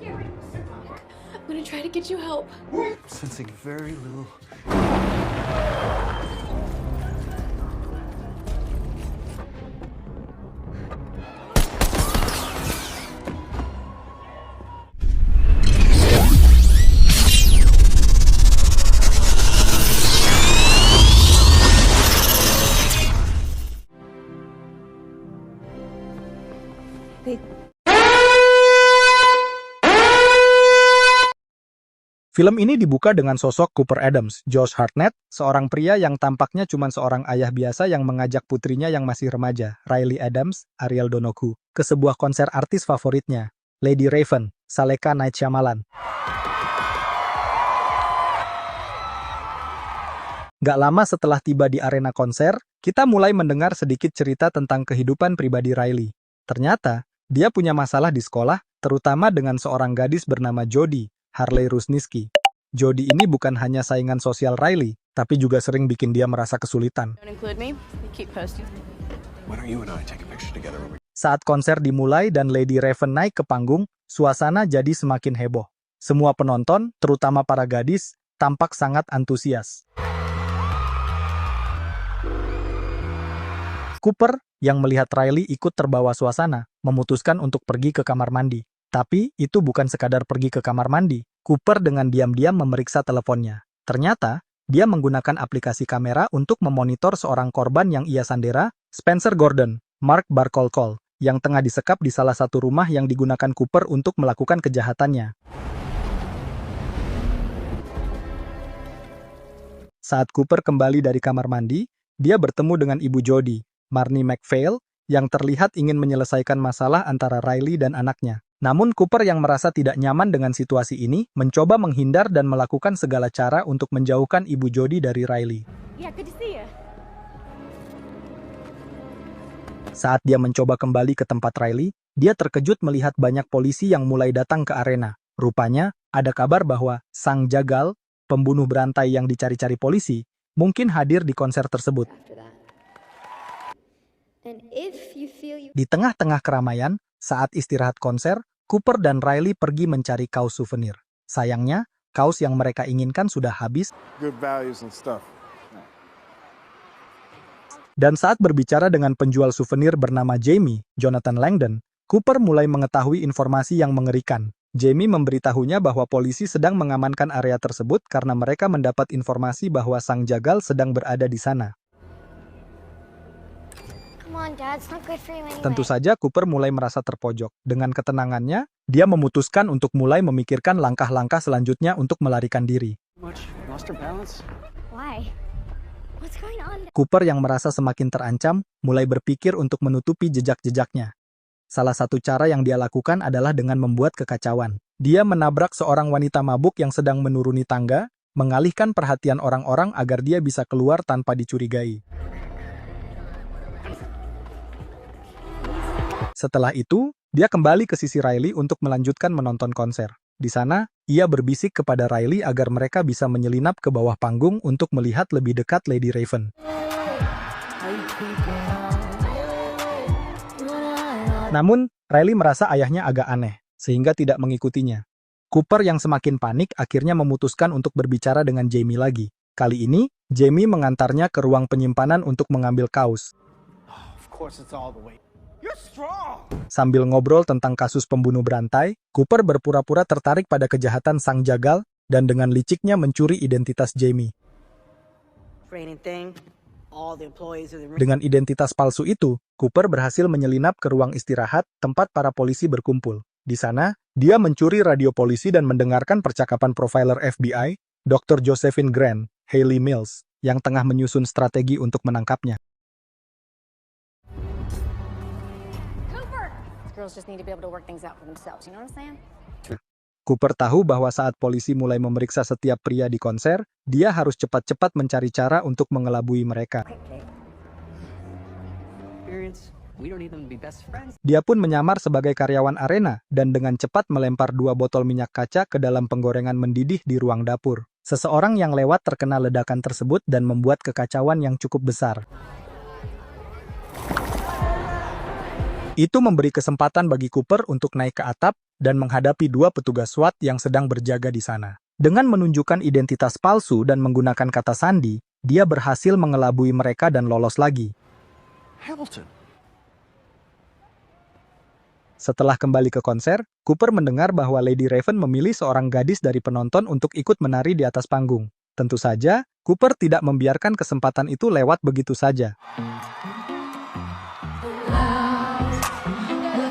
I'm gonna try to get you help. Sensing very little. Film ini dibuka dengan sosok Cooper Adams, Josh Hartnett, seorang pria yang tampaknya cuma seorang ayah biasa yang mengajak putrinya yang masih remaja, Riley Adams, Ariel Donoghue, ke sebuah konser artis favoritnya, Lady Raven, Saleka Night Shyamalan. Gak lama setelah tiba di arena konser, kita mulai mendengar sedikit cerita tentang kehidupan pribadi Riley. Ternyata, dia punya masalah di sekolah, terutama dengan seorang gadis bernama Jodie, Harley Rusniski. Jodie ini bukan hanya saingan sosial Riley, tapi juga sering bikin dia merasa kesulitan. Saat konser dimulai dan Lady Raven naik ke panggung, suasana jadi semakin heboh. Semua penonton, terutama para gadis, tampak sangat antusias. Cooper, yang melihat Riley ikut terbawa suasana, memutuskan untuk pergi ke kamar mandi. Tapi, itu bukan sekadar pergi ke kamar mandi. Cooper dengan diam-diam memeriksa teleponnya. Ternyata, dia menggunakan aplikasi kamera untuk memonitor seorang korban yang ia sandera, Spencer Gordon, Mark Barkolcol, yang tengah disekap di salah satu rumah yang digunakan Cooper untuk melakukan kejahatannya. Saat Cooper kembali dari kamar mandi, dia bertemu dengan ibu Jodie, Marnie McPhail, yang terlihat ingin menyelesaikan masalah antara Riley dan anaknya. Namun Cooper yang merasa tidak nyaman dengan situasi ini, mencoba menghindar dan melakukan segala cara untuk menjauhkan ibu Jodie dari Riley. Saat dia mencoba kembali ke tempat Riley, dia terkejut melihat banyak polisi yang mulai datang ke arena. Rupanya, ada kabar bahwa sang jagal, pembunuh berantai yang dicari-cari polisi, mungkin hadir di konser tersebut. Di tengah-tengah keramaian, saat istirahat konser, Cooper dan Riley pergi mencari kaos souvenir. Sayangnya, kaos yang mereka inginkan sudah habis. Dan saat berbicara dengan penjual souvenir bernama Jamie, Jonathan Langdon, Cooper mulai mengetahui informasi yang mengerikan. Jamie memberitahunya bahwa polisi sedang mengamankan area tersebut karena mereka mendapat informasi bahwa sang jagal sedang berada di sana. Tentu saja Cooper mulai merasa terpojok. Dengan ketenangannya, dia memutuskan untuk mulai memikirkan langkah-langkah selanjutnya untuk melarikan diri. Cooper yang merasa semakin terancam, mulai berpikir untuk menutupi jejak-jejaknya. Salah satu cara yang dia lakukan adalah dengan membuat kekacauan. Dia menabrak seorang wanita mabuk yang sedang menuruni tangga, mengalihkan perhatian orang-orang agar dia bisa keluar tanpa dicurigai. Setelah itu, dia kembali ke sisi Riley untuk melanjutkan menonton konser. Di sana, ia berbisik kepada Riley agar mereka bisa menyelinap ke bawah panggung untuk melihat lebih dekat Lady Raven. Namun, Riley merasa ayahnya agak aneh, sehingga tidak mengikutinya. Cooper yang semakin panik akhirnya memutuskan untuk berbicara dengan Jamie lagi. Kali ini, Jamie mengantarnya ke ruang penyimpanan untuk mengambil kaos. Sambil ngobrol tentang kasus pembunuh berantai, Cooper berpura-pura tertarik pada kejahatan sang jagal dan dengan liciknya mencuri identitas Jamie. Dengan identitas palsu itu, Cooper berhasil menyelinap ke ruang istirahat tempat para polisi berkumpul. Di sana, dia mencuri radio polisi dan mendengarkan percakapan profiler FBI, Dr. Josephine Grant, Hayley Mills, yang tengah menyusun strategi untuk menangkapnya. Cooper tahu bahwa saat polisi mulai memeriksa setiap pria di konser, dia harus cepat-cepat mencari cara untuk mengelabui mereka. Dia pun menyamar sebagai karyawan arena dan dengan cepat melempar 2 botol minyak kaca ke dalam penggorengan mendidih di ruang dapur. Seseorang yang lewat terkena ledakan tersebut dan membuat kekacauan yang cukup besar. Itu memberi kesempatan bagi Cooper untuk naik ke atap dan menghadapi dua petugas SWAT yang sedang berjaga di sana. Dengan menunjukkan identitas palsu dan menggunakan kata sandi, dia berhasil mengelabui mereka dan lolos lagi. Hamilton. Setelah kembali ke konser, Cooper mendengar bahwa Lady Raven memilih seorang gadis dari penonton untuk ikut menari di atas panggung. Tentu saja, Cooper tidak membiarkan kesempatan itu lewat begitu saja.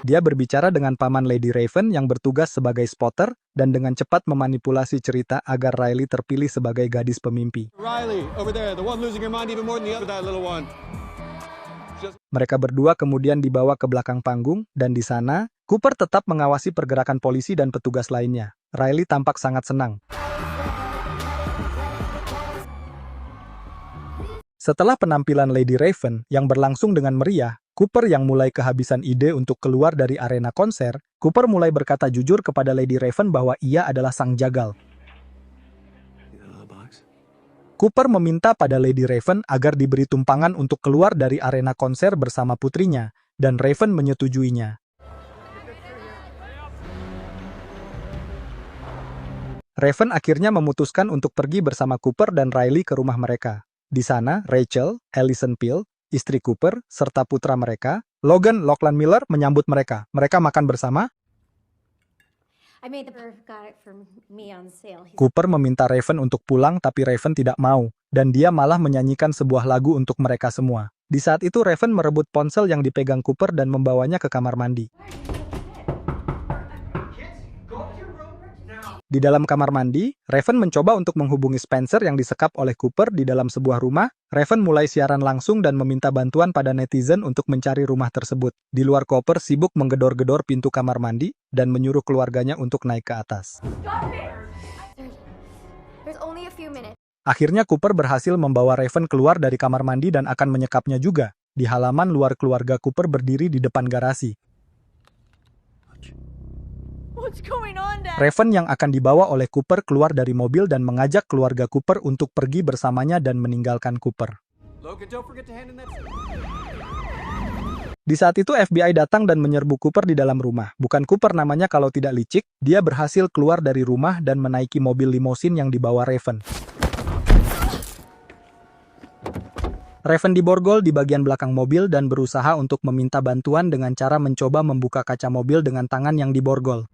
Dia berbicara dengan paman Lady Raven yang bertugas sebagai spotter dan dengan cepat memanipulasi cerita agar Riley terpilih sebagai gadis pemimpi. Riley, over there, the one losing her mind even more than the other, that little one. Mereka berdua kemudian dibawa ke belakang panggung, dan di sana, Cooper tetap mengawasi pergerakan polisi dan petugas lainnya. Riley tampak sangat senang. Setelah penampilan Lady Raven yang berlangsung dengan meriah, Cooper yang mulai kehabisan ide untuk keluar dari arena konser, Cooper mulai berkata jujur kepada Lady Raven bahwa ia adalah sang jagal. Cooper meminta pada Lady Raven agar diberi tumpangan untuk keluar dari arena konser bersama putrinya, dan Raven menyetujuinya. Raven akhirnya memutuskan untuk pergi bersama Cooper dan Riley ke rumah mereka. Di sana, Rachel, Allison Peel, istri Cooper, serta putra mereka, Logan Lachlan Miller menyambut mereka. Mereka makan bersama. Cooper meminta Raven untuk pulang, tapi Raven tidak mau, dan dia malah menyanyikan sebuah lagu untuk mereka semua. Di saat itu Raven merebut ponsel yang dipegang Cooper dan membawanya ke kamar mandi. Di dalam kamar mandi, Raven mencoba untuk menghubungi Spencer yang disekap oleh Cooper di dalam sebuah rumah. Raven mulai siaran langsung dan meminta bantuan pada netizen untuk mencari rumah tersebut. Di luar, Cooper sibuk menggedor-gedor pintu kamar mandi dan menyuruh keluarganya untuk naik ke atas. Akhirnya Cooper berhasil membawa Raven keluar dari kamar mandi dan akan menyekapnya juga. Di halaman luar, keluarga Cooper berdiri di depan garasi. Raven yang akan dibawa oleh Cooper keluar dari mobil dan mengajak keluarga Cooper untuk pergi bersamanya dan meninggalkan Cooper. Di saat itu FBI datang dan menyerbu Cooper di dalam rumah. Bukan Cooper namanya kalau tidak licik, dia berhasil keluar dari rumah dan menaiki mobil limosin yang dibawa Raven. Raven diborgol di bagian belakang mobil dan berusaha untuk meminta bantuan dengan cara mencoba membuka kaca mobil dengan tangan yang diborgol.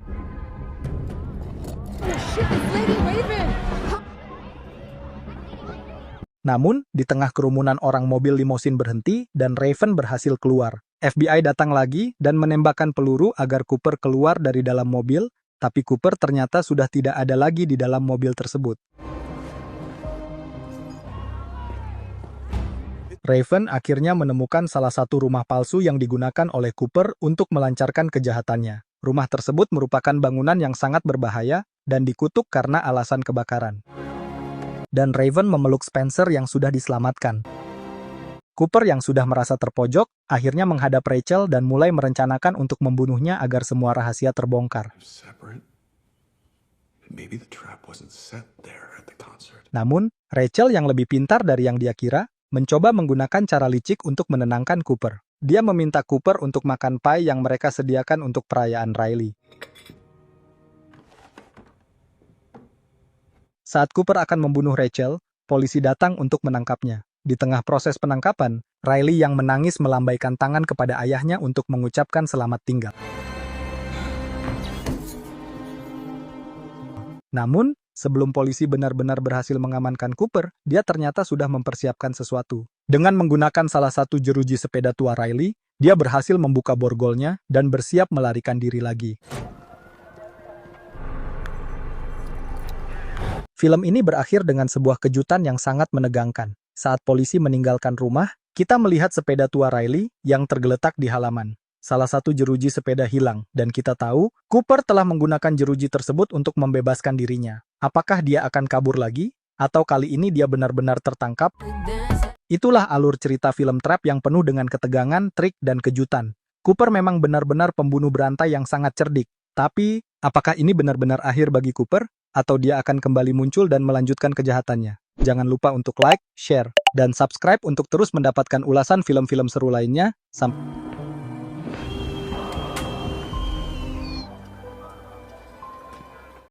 Namun, di tengah kerumunan orang mobil limosin berhenti dan Raven berhasil keluar. FBI datang lagi dan menembakkan peluru agar Cooper keluar dari dalam mobil, tapi Cooper ternyata sudah tidak ada lagi di dalam mobil tersebut. Raven akhirnya menemukan salah satu rumah palsu yang digunakan oleh Cooper untuk melancarkan kejahatannya. Rumah tersebut merupakan bangunan yang sangat berbahaya dan dikutuk karena alasan kebakaran. Dan Raven memeluk Spencer yang sudah diselamatkan. Cooper yang sudah merasa terpojok, akhirnya menghadap Rachel dan mulai merencanakan untuk membunuhnya agar semua rahasia terbongkar. Namun, Rachel yang lebih pintar dari yang dia kira, mencoba menggunakan cara licik untuk menenangkan Cooper. Dia meminta Cooper untuk makan pie yang mereka sediakan untuk perayaan Riley. Saat Cooper akan membunuh Rachel, polisi datang untuk menangkapnya. Di tengah proses penangkapan, Riley yang menangis melambaikan tangan kepada ayahnya untuk mengucapkan selamat tinggal. Namun, sebelum polisi benar-benar berhasil mengamankan Cooper, dia ternyata sudah mempersiapkan sesuatu. Dengan menggunakan salah satu jeruji sepeda tua Riley, dia berhasil membuka borgolnya dan bersiap melarikan diri lagi. Film ini berakhir dengan sebuah kejutan yang sangat menegangkan. Saat polisi meninggalkan rumah, kita melihat sepeda tua Riley yang tergeletak di halaman. Salah satu jeruji sepeda hilang, dan kita tahu Cooper telah menggunakan jeruji tersebut untuk membebaskan dirinya. Apakah dia akan kabur lagi? Atau kali ini dia benar-benar tertangkap? Itulah alur cerita film Trap yang penuh dengan ketegangan, trik, dan kejutan. Cooper memang benar-benar pembunuh berantai yang sangat cerdik. Tapi, apakah ini benar-benar akhir bagi Cooper? Atau dia akan kembali muncul dan melanjutkan kejahatannya? Jangan lupa untuk like, share, dan subscribe untuk terus mendapatkan ulasan film-film seru lainnya. Sampai